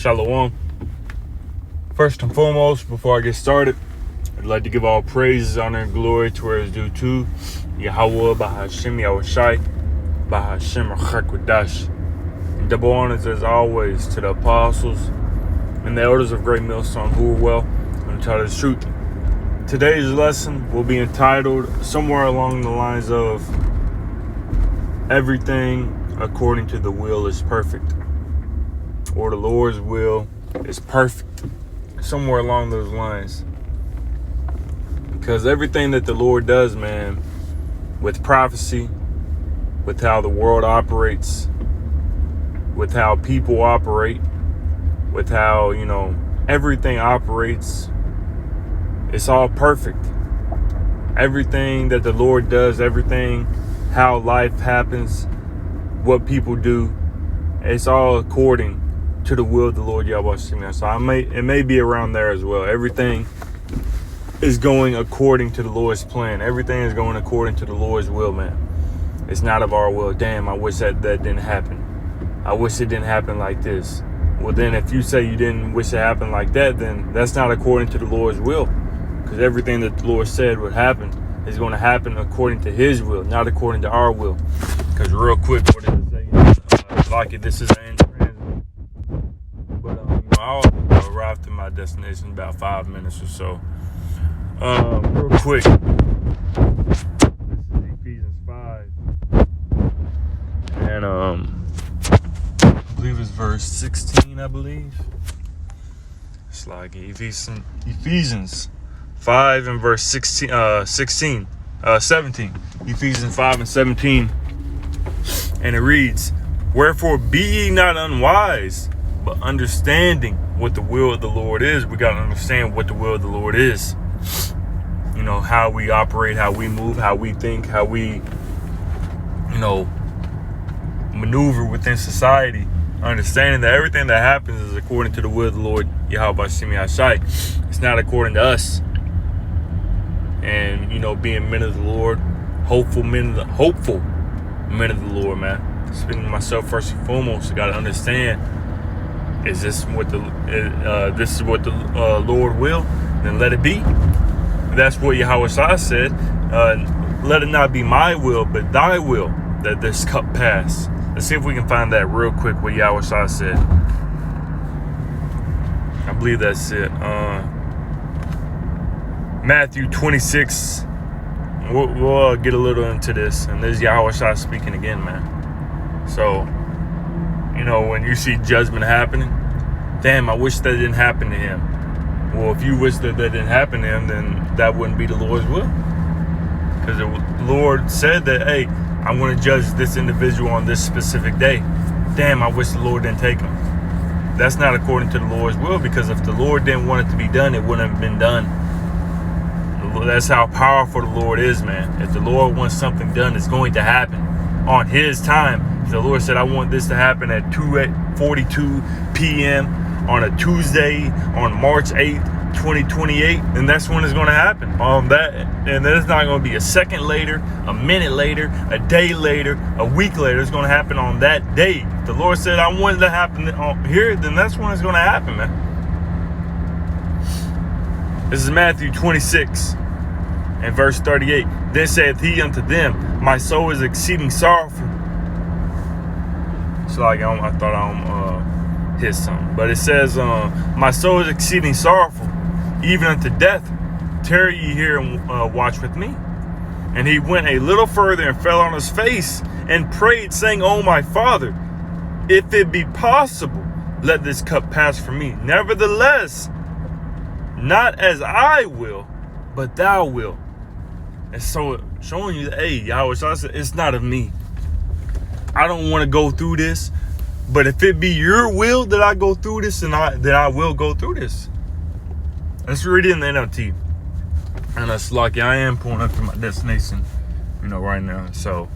Shalom. First and foremost, before I get started, I'd like to give all praises, honor, and glory to where it's due to Yahweh, Bahashem, Yahushai, Bahashem, Chakwadash. And double honors, as always, to the apostles and the elders of Great Millstone who are well and tell the truth. Today's lesson will be entitled somewhere along the lines of everything according to the will is perfect, or the Lord's will is perfect, somewhere along those lines. Because everything that the Lord does, man, with prophecy, with how the world operates, with how people operate, with how, everything operates, it's all perfect. Everything that the Lord does, everything, how life happens, what people do, it's all according to the will of the Lord Yahweh. So it may be around there as well. Everything is going according to the Lord's plan. Everything is going according to the Lord's will, man. It's not of our will. Damn, I wish that didn't happen. I wish it didn't happen like this. Well, then if you say you didn't wish it happened like that, then that's not according to the Lord's will. Because everything that the Lord said would happen is going to happen according to his will, not according to our will. Because real quick, what did it say? This is an end transit. But I'll arrive to my destination in about 5 minutes or so. Real quick. This is Ephesians 5. And I believe it's verse 16, I believe. It's like Ephesians 5 and verse 17. Ephesians 5 and 17. And it reads, "Wherefore be ye not unwise, but understanding what the will of the Lord is." We got to understand what the will of the Lord is. How we operate, how we move, how we think, how we, maneuver within society. Understanding that everything that happens is according to the will of the Lord, Yahweh Shem Yashai. It's not according to us. And, being men of the Lord, hopeful men of the Lord, man. Speaking to myself first and foremost, I got to understand, is this what the Lord will? Then let it be. That's what Yahweh said. Let it not be my will, but thy will that this cup pass. Let's see if we can find that real quick, what Yahweh said. I believe that's it. Matthew 26. We'll get a little into this. And there's Yahweh speaking again, man. So, when you see judgment happening, damn, I wish that didn't happen to him. Well, if you wish that didn't happen to him, then that wouldn't be the Lord's will. Because the Lord said that, hey, I'm going to judge this individual on this specific day. Damn, I wish the Lord didn't take him. That's not according to the Lord's will, because if the Lord didn't want it to be done, it wouldn't have been done. That's how powerful the Lord is, man. If the Lord wants something done, it's going to happen on his time. If the Lord said, I want this to happen at 2:42 p.m. on a Tuesday on March 8th, 2028, then that's when it's going to happen. And then it's not going to be a second later, a minute later, a day later, a week later. It's going to happen on that day. If the Lord said, I want it to happen here, then that's when it's going to happen, man. This is Matthew 26 and verse 38. Then saith he unto them, my soul is exceeding sorrowful. It's like I thought I'm his son. But it says, my soul is exceeding sorrowful, even unto death. Tarry ye here and watch with me. And he went a little further and fell on his face and prayed, saying, O my Father, if it be possible, let this cup pass from me. Nevertheless, not as I will, but thou wilt. And so showing you that, hey, Yahweh said, it's not of me. I don't want to go through this. But if it be your will that I go through this, then I will go through this. Let's read it in the NLT. And that's lucky. I am pulling up to my destination, right now. So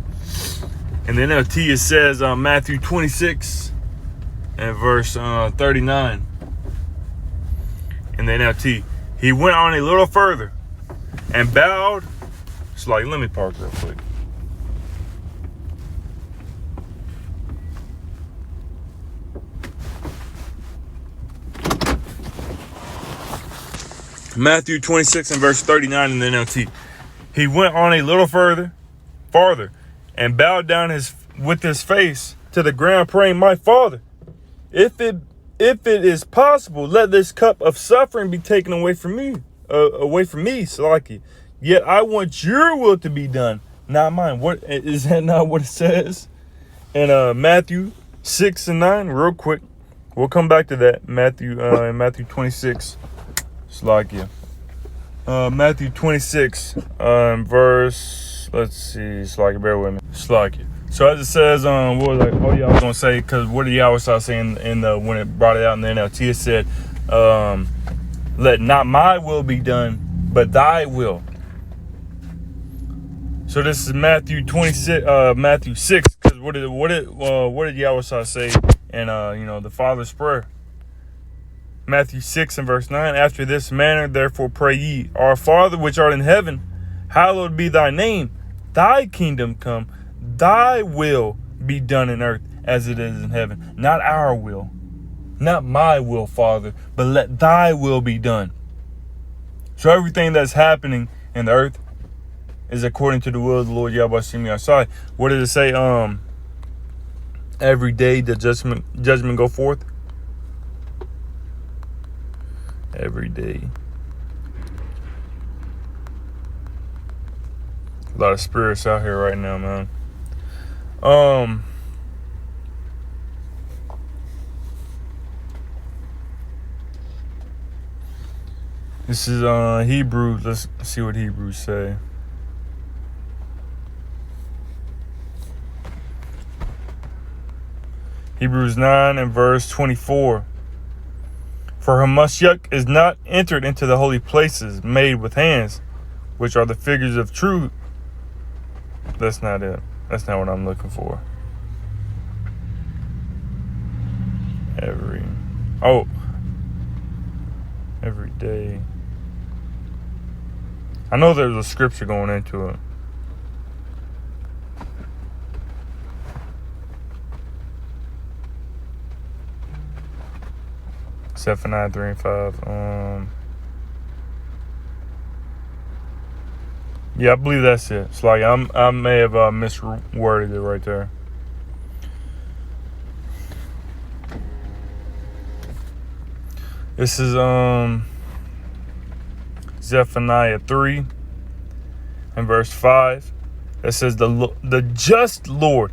in the NLT, it says Matthew 26 and verse 39. In the NLT, he went on a little further and bowed. It's like, let me park real quick. Matthew 26 and verse 39 in the NLT. He went on a little farther, and bowed down with his face to the ground, praying, "My Father, if it is possible, let this cup of suffering be taken away from me, Salaki. Yet I want your will to be done, not mine." What is that? Not what it says in Matthew 6 and 9. Real quick, we'll come back to that. Matthew 26, Salakia. Matthew 26, verse. Let's see, Salakia. Bear with me, Salakia. So as it says, what was I? Oh yeah, I was gonna say, because what did Yahweh say in the when it brought it out in the NLT? It said, "Let not my will be done, but thy will." So this is Matthew 26, Matthew 6. Because what did Yahweh say in the Father's prayer? Matthew 6 and verse 9. After this manner, therefore, pray ye, Our Father which art in heaven, hallowed be thy name. Thy kingdom come. Thy will be done in earth as it is in heaven. Not our will. Not my will, Father, but let thy will be done. So everything that's happening in the earth is according to the will of the Lord Yahweh Shemi Asai. What does it say? Every day the judgment go forth. Every day. A lot of spirits out here right now, man. This is Hebrews. Let's see what Hebrews say. Hebrews 9 and verse 24. For Hamashiach is not entered into the holy places made with hands, which are the figures of truth. That's not it. That's not what I'm looking for. Every day. I know there's a scripture going into it. Zephaniah 3 and 5. Yeah, I believe that's it. It's like I may have misworded it right there. This is Zephaniah 3 and verse 5. It says the just Lord.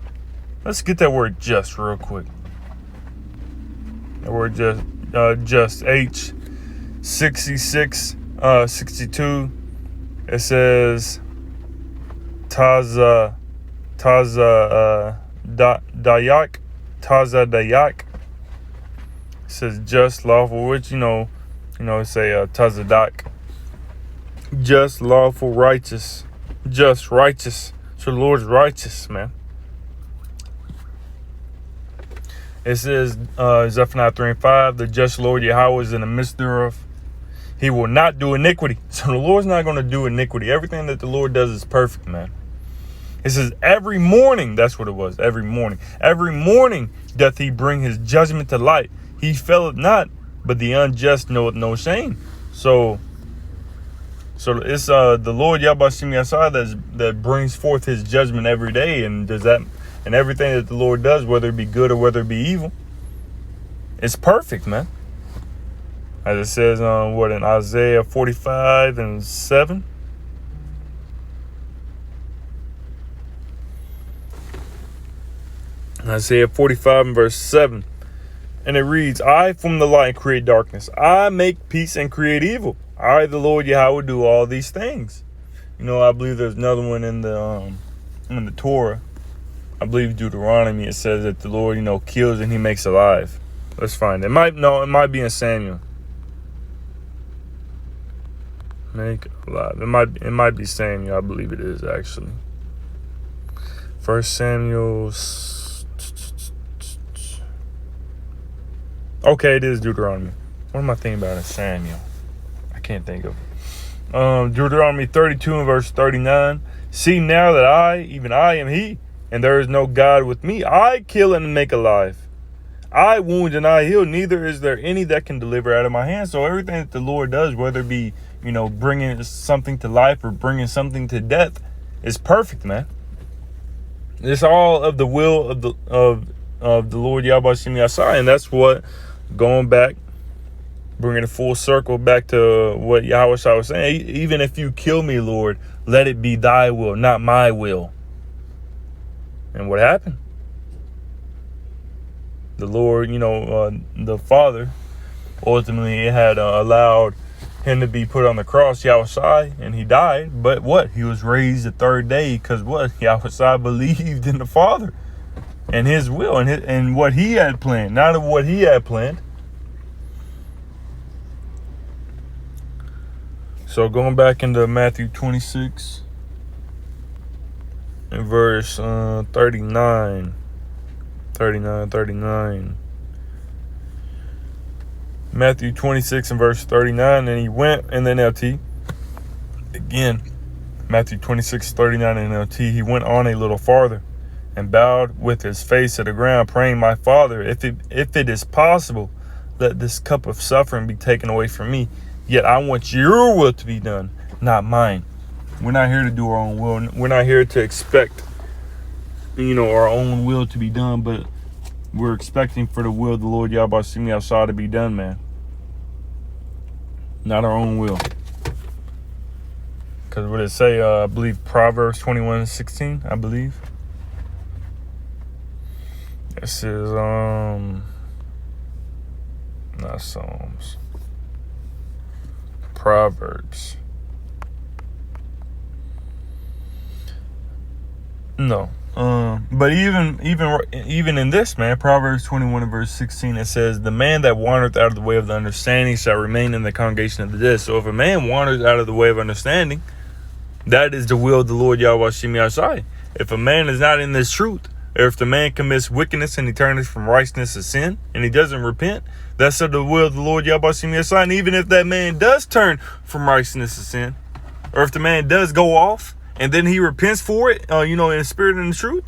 Let's get that word just real quick. That word just H 66 62. It says Dayak. It says just, lawful, which say Tazadak. Just, lawful, righteous. Just, righteous. So the Lord's righteous, man. It says Zephaniah 3 and 5, the just Lord Yahweh is in the midst thereof. He will not do iniquity. So the Lord's not going to do iniquity. Everything that the Lord does is perfect, man. It says every morning, that's what it was, every morning. Every morning doth he bring his judgment to light. He faileth not, but the unjust knoweth no shame. So it's the Lord Yahweh Shemi Asai that brings forth his judgment every day, and and everything that the Lord does, whether it be good or whether it be evil, it's perfect, man. As it says in Isaiah 45 and 7. Isaiah 45 and verse 7. And it reads, I from the light create darkness. I make peace and create evil. I, the Lord Yahweh, do all these things. I believe there's another one in the Torah. I believe Deuteronomy. It says that the Lord, kills and he makes alive. Let's find it. It might be in Samuel. Make alive. It might be Samuel. I believe it is actually. 1 Samuel. Okay, it is Deuteronomy. What am I thinking about in Samuel? I can't think of it. Deuteronomy 32 and verse 39. See now that I, even I, am he, and there is no God with me. I kill and make alive. I wound and I heal, neither is there any that can deliver out of my hand. So everything that the Lord does, whether it be, bringing something to life or bringing something to death, is perfect, man. It's all of the will of the Lord Yahweh Shem Yasai. And that's what, going back, bringing it full circle back to what Yahweh was saying. Even if you kill me, Lord, let it be thy will, not my will. And what happened? The Lord, the Father, ultimately had allowed him to be put on the cross, Yahweh, and he died. But what? He was raised the third day because what? Yahweh believed in the Father and his will and what he had planned, not of what he had planned. So going back into Matthew 26 and verse 39. Matthew 26 and verse 39. And he went in the NLT. Again, Matthew 26:39 in NLT. He went on a little farther and bowed with his face to the ground, praying, my Father, if it is possible, let this cup of suffering be taken away from me. Yet I want your will to be done, not mine. We're not here to do our own will. We're not here to expect, our own will to be done, but we're expecting for the will of the Lord Yahweh Shem Yasai to be done, man. Not our own will. Because what it say, I believe Proverbs 21:16, I believe. This is, not Psalms. Proverbs. No. But even in this, man, Proverbs 21 and verse 16, it says, the man that wandereth out of the way of the understanding shall remain in the congregation of the dead. So if a man wanders out of the way of understanding, that is the will of the Lord Yahweh Shem Yasai. If a man is not in this truth, or if the man commits wickedness and he turns from righteousness to sin, and he doesn't repent, that's of the will of the Lord Yahweh Shem Yasai. And even if that man does turn from righteousness to sin, or if the man does go off, and then he repents for it, in the spirit and the truth,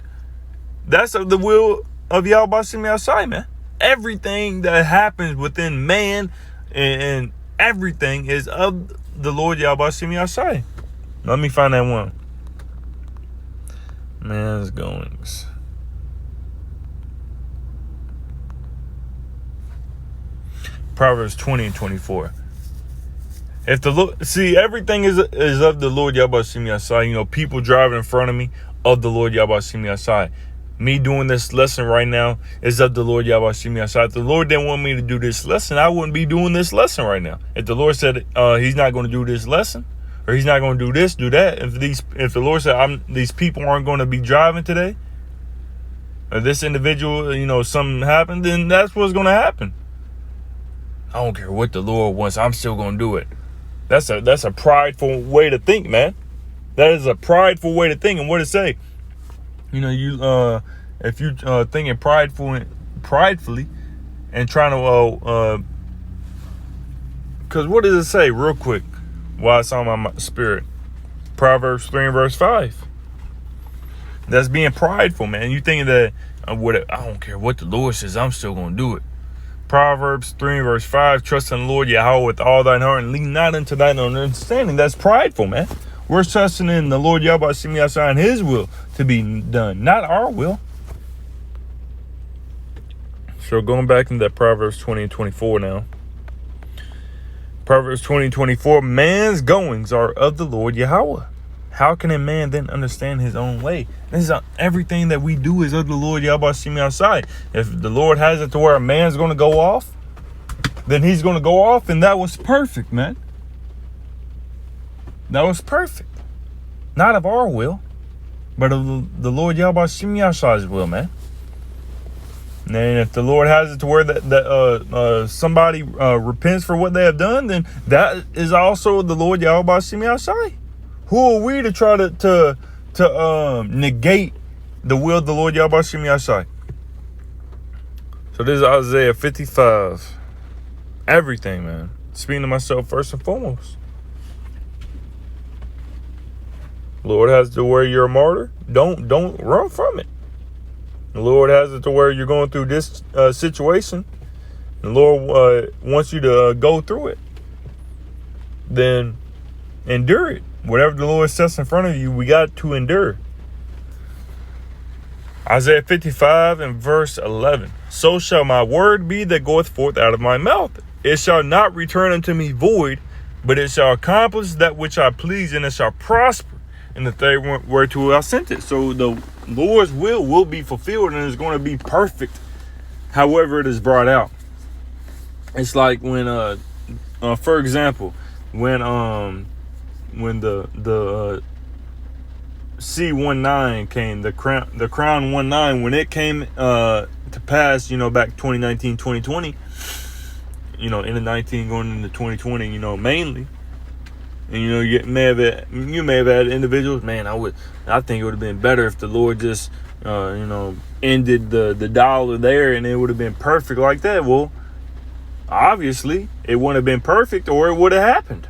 that's of the will of Yahweh Shem Yasai, man. Everything that happens within man and everything is of the Lord Yahweh Shem Yasai. Let me find that one. Man's goings. Proverbs 20 and 24. If the Lord, see, everything is of the Lord Yahweh Shem Yasai. People driving in front of me, of the Lord Yahweh Shem Yasai. Me doing this lesson right now is of the Lord Yahweh Shem Yasai. If the Lord didn't want me to do this lesson, I wouldn't be doing this lesson right now. If the Lord said he's not going to do this lesson, or he's not going to do this, do that. If the Lord said these people aren't going to be driving today, or this individual, something happened, then that's what's going to happen. I don't care what the Lord wants. I'm still going to do it. That's a prideful way to think, man. That is a prideful way to think. And what it say? If you thinking pridefully and trying to, because what does it say real quick? While it's on my spirit, Proverbs 3 and verse 5. That's being prideful, man. You thinking that I don't care what the Lord says, I'm still going to do it. Proverbs 3 and verse 5, trust in the Lord Yahweh with all thine heart and lean not unto thine own understanding. That's prideful, man. We're trusting in the Lord Yahweh Shem Yasai and his will to be done, not our will. So going back into that Proverbs 20 and 24 now. Proverbs 20 and 24, man's goings are of the Lord Yahweh. How can a man then understand his own way? This is everything that we do is of the Lord Yahweh Shem Yasai. If the Lord has it to where a man's going to go off, then he's going to go off, and that was perfect, man. That was perfect. Not of our will, but of the Lord Yahweh Shem Yasai's will, man. And if the Lord has it to where that somebody repents for what they have done, then that is also the Lord Yahweh Shem Yasai. Who are we to try to negate the will of the Lord Yahweh Shem Yasai? So this is Isaiah 55. Everything, man. Speaking to myself first and foremost. Lord has to where you're a martyr. Don't run from it. The Lord has it to where you're going through this situation. The Lord wants you to go through it. Then endure it. Whatever the Lord sets in front of you, we got to endure. Isaiah 55 and verse 11. So shall my word be that goeth forth out of my mouth. It shall not return unto me void, but it shall accomplish that which I please, and it shall prosper in the thing whereto I sent it. So the Lord's will be fulfilled, and it's going to be perfect however it is brought out. It's like when for example, when the C-19 came, the Crown 19, when it came to pass, back 2019, 2020, into 19 going into 2020, mainly. And you may have had individuals, man, I think it would have been better if the Lord just ended the dollar there and it would have been perfect like that. Well, obviously it wouldn't have been perfect, or it would have happened.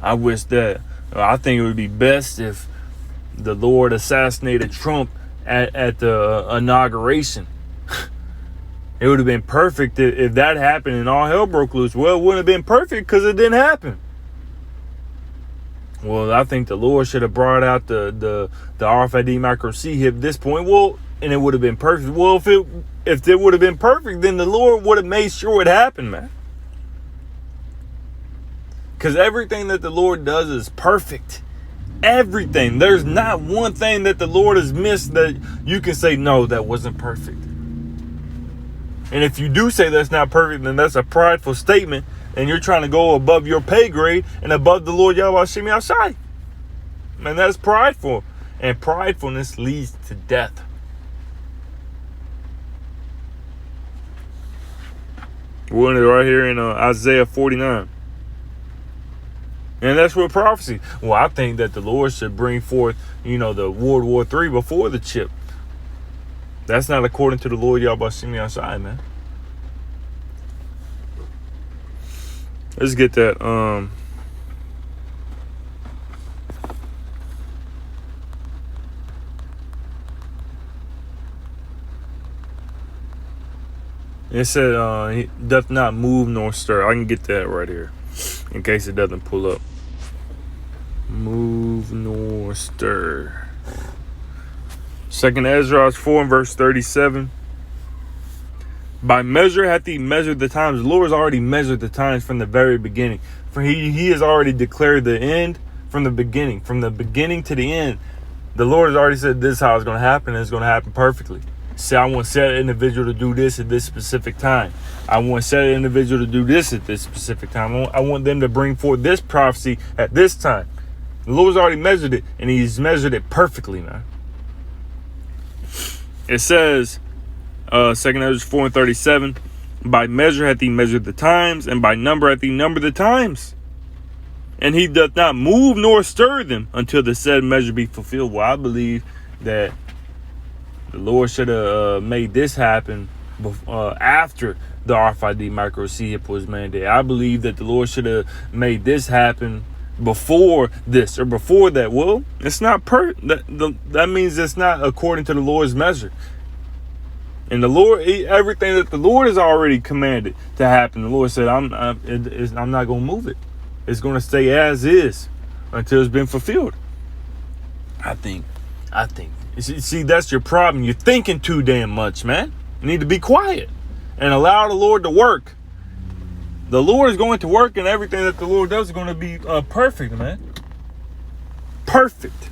I think it would be best if the Lord assassinated Trump at the inauguration. It would have been perfect if that happened and all hell broke loose. Well, it wouldn't have been perfect because it didn't happen. Well, I think the Lord should have brought out the RFID micro C at this point. Well, and it would have been perfect. Well, if it would have been perfect, then the Lord would have made sure it happened, man. Because everything that the Lord does is perfect. Everything. There's not one thing that the Lord has missed that you can say, no, that wasn't perfect. And if you do say that's not perfect, then that's a prideful statement, and you're trying to go above your pay grade and above the Lord Yahweh Hashem Yahshai. Man, that's prideful. And pridefulness leads to death. We're in it right here in Isaiah 49. And that's what prophecy. Well, I think that the Lord should bring forth, the World War III before the chip. That's not according to the Lord Yahweh Hashem Yahshai, man. Let's get that. It said, he doth not move nor stir. I can get that right here in case it doesn't pull up. Move nor stir. 2nd Ezra 4 and verse 37. By measure hath he measured the times. The Lord has already measured the times from the very beginning. For he has already declared the end from the beginning. From the beginning to the end, the Lord has already said this is how it's going to happen, and it's going to happen perfectly. Say, I want to set an individual to do this at this specific time. I want to set an individual to do this at this specific time. I want them to bring forth this prophecy at this time. The Lord's already measured it, and he's measured it perfectly, man. It says, 2nd Ezra 4 and 37, by measure hath he measured the times, and by number hath he numbered the times. And he doth not move nor stir them until the said measure be fulfilled. Well, I believe that the Lord should have made this happen after the RFID micro chip was mandated. I believe that the Lord should have made this happen before this or before that. Well, it's not that means it's not according to the Lord's measure. And the Lord, everything that the Lord has already commanded to happen, the Lord said, I'm not going to move it. It's going to stay as is until it's been fulfilled. I think. See, that's your problem. You're thinking too damn much, man. You need to be quiet and allow the Lord to work. The Lord is going to work, and everything that the Lord does is going to be perfect, man. Perfect.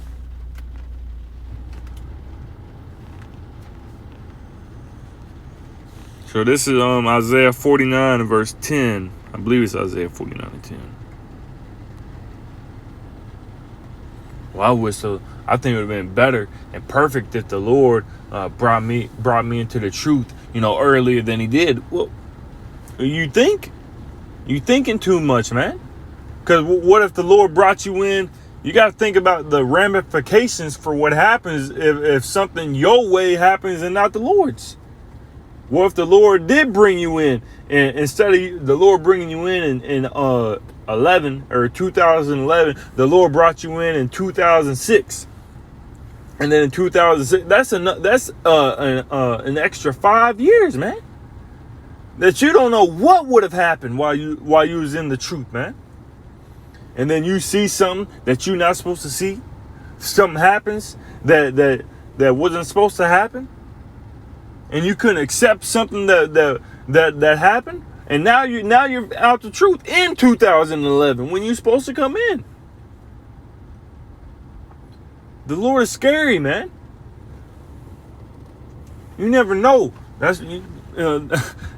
So this is Isaiah 49 and verse 10. I believe it's Isaiah 49 and 10. Well, I think it would have been better and perfect if the Lord brought me into the truth, earlier than he did. Well, you think? You thinking too much, man. Because what if the Lord brought you in? You got to think about the ramifications for what happens if something your way happens and not the Lord's. What if the Lord did bring you in, and instead of the Lord bringing you in 2011, the Lord brought you in 2006? And then in 2006, that's an extra 5 years, man. That you don't know what would have happened while you was in the truth, man. And then you see something that you're not supposed to see. Something happens that wasn't supposed to happen, and you couldn't accept something that happened. And now you're out the truth in 2011 when you're supposed to come in. The Lord is scary, man. You never know.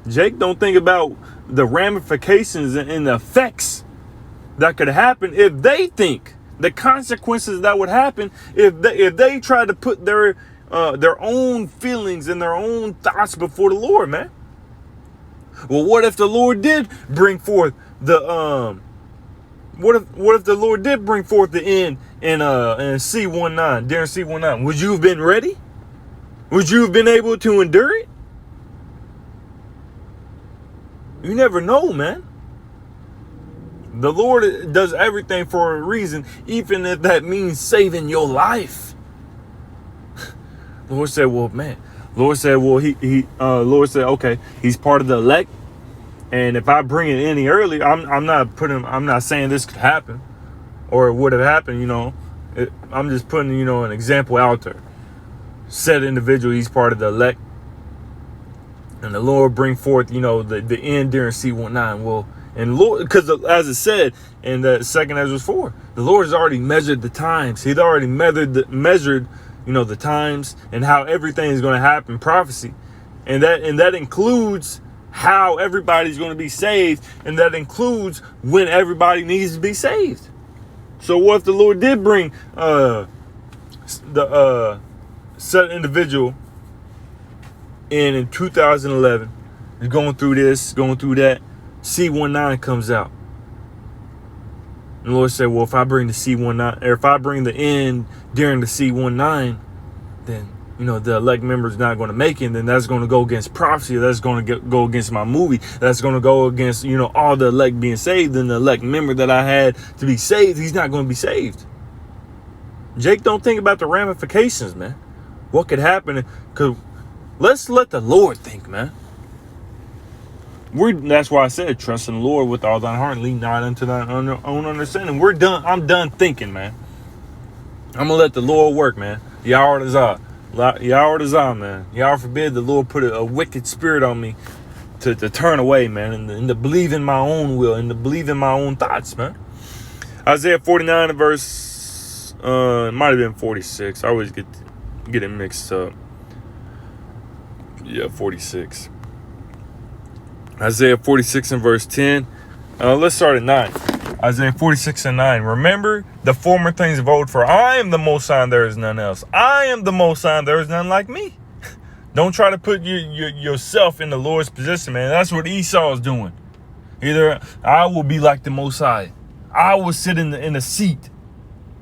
Jake don't think about the ramifications and the effects that could happen if they think the consequences that would happen if they try to put their own feelings and their own thoughts before the Lord, man. Well, what if the Lord did bring forth the what if the Lord did bring forth the end in C-19, during C-19? Would you have been ready? Would you have been able to endure it? You never know, man. The Lord does everything for a reason, even if that means saving your life. Lord said, well, man. Lord said, well, Lord said, okay, he's part of the elect. And if I bring it any earlier, I'm not saying this could happen or it would have happened, I'm just putting, an example out there. Said individual, he's part of the elect. And the Lord bring forth, the end during C-19. Well, and Lord, because as it said in the 2 Ezra 4, the Lord has already measured the times. He'd already measured, the times and how everything is going to happen, prophecy. And that includes how everybody's going to be saved. And that includes when everybody needs to be saved. So what if the Lord did bring the set individual in 2011, is going through this, going through that, C-19 comes out. And the Lord said, well, if I bring the C-19, or if I bring the end during the C-19, then, the elect member is not going to make it. And then that's going to go against prophecy. That's going to go against my movie. That's going to go against, all the elect being saved. And the elect member that I had to be saved, he's not going to be saved. Jake don't think about the ramifications, man. What could happen? Because let's let the Lord think, man. That's why I said, trust in the Lord with all thine heart, lean not unto thine own understanding. We're done. I'm done thinking, man. I'm gonna let the Lord work, man. Yahweh Dazah, man. Yahweh forbid the Lord put a wicked spirit on me to turn away, man, and to believe in my own will and to believe in my own thoughts, man. Isaiah 49 verse, it might have been 46. I always get it mixed up. Yeah, 46. Isaiah 46 and verse 10. Let's start at 9. Isaiah 46 and 9. Remember the former things of old, for I am the Most High and there is none else. I am the Most High and there is none like me. Don't try to put yourself in the Lord's position, man. That's what Esau is doing. Either I will be like the Most High. I will sit in the seat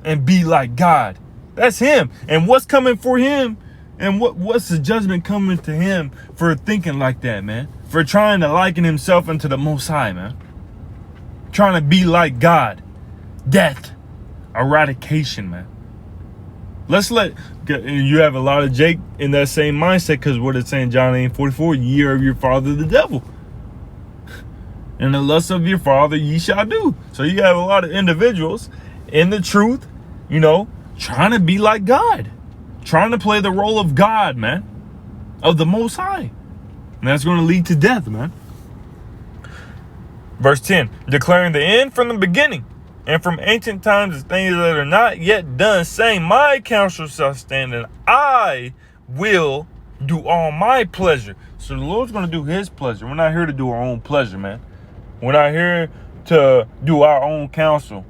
and be like God. That's him. And what's coming for him? And what's the judgment coming to him for thinking like that, man? For trying to liken himself unto the Most High, man. Trying to be like God. Death. Eradication, man. You have a lot of Jake in that same mindset, because what it's saying, John 8:44, ye are of your father the devil. And the lust of your father ye shall do. So you have a lot of individuals in the truth, trying to be like God. Trying to play the role of God, man. Of the Most High. And that's going to lead to death, man. Verse 10. Declaring the end from the beginning. And from ancient times the things that are not yet done. Saying, my counsel shall stand. And I will do all my pleasure. So the Lord's going to do his pleasure. We're not here to do our own pleasure, man. We're not here to do our own counsel,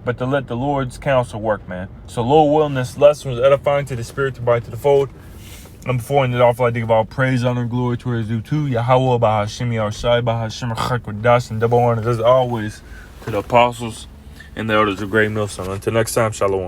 but to let the Lord's counsel work, man. So, Lord willing, this lesson was edifying to the spirit, to bite to the fold. And before I end it off, I'd like to give all praise, honor, and glory to his due to Yahweh, Bahashim, Yahushai, Bahashim, Chakwadash, and double honors, as always, to the apostles and the elders of Great Millstone. Until next time, Shalom.